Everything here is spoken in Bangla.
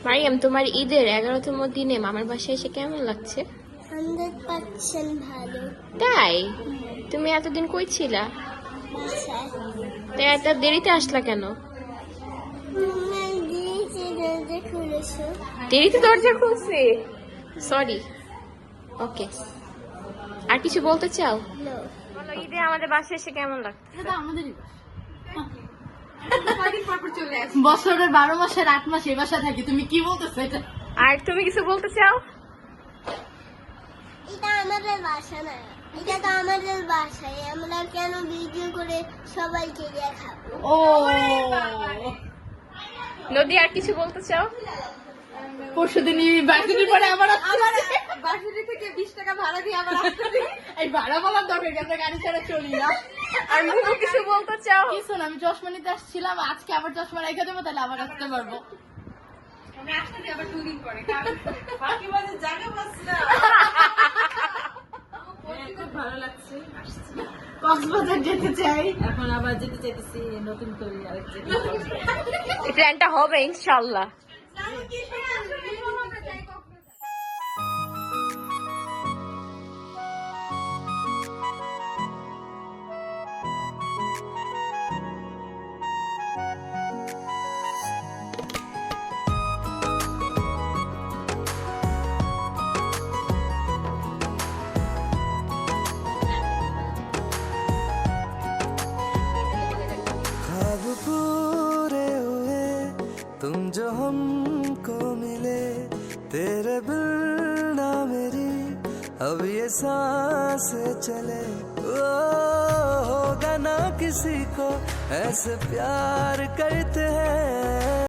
মারিয়াম, তোমার ঈদের 11তম দিনে মামার বাসায় এসে কেমন লাগছে? 100% ভালো। তাই? তুমি এতদিন কই ছিলা? বাসায়। তো এত দেরিতে আসলা কেন? তুমি দিয়েছে দরজা খুলেছো। দেরিতে দরজা খুলছি, সরি। ওকে, আর কিছু বলতে চাও? No. বলো, ঈদে আমাদের বাসায় এসে কেমন লাগছে? বছরের 12 মাসের 8 মাস এই বাসা থাকি, তুমি কি বলতেছো এটা? আর তুমি কিছু বলতে চাও? এটা আমাদের বাসা না, এটা তো আমাদের বাসায়। আমরা কেন ভিডিও করে সবাইকে দেখাবো? ও নদী, আর কিছু বলতে চাও? পরশুদিন ভার্সিটি পরে আবার ভার্সিটি থেকে 20 টাকা ভাড়া দিয়ে আবার আসতে। এই ভাড়া বলার দরকার কি? আমরা গাড়ি ছাড়া চলি না। আর মুখে কিছু বলতে চাও? কিছু না, আমি চশমা নিতে আসছিলাম, আজকে আবার চশমা রেখে দেবো, তাহলে আবার আসতে পারবো। ভালো লাগছে, আসছি। কক্সবাজার যেতে চাই, এখন আবার যেতে চাইতেছি নতুন করে আরেক জায়গায়। এই প্ল্যানটা হবে ইনশাআল্লাহ। ख्वाब पूरे हुए तुम जो हमको मिले, तेरे बिन ना मेरी अब ये सांसें चले। ओ होगा ना किसी को ऐसे प्यार करते हैं।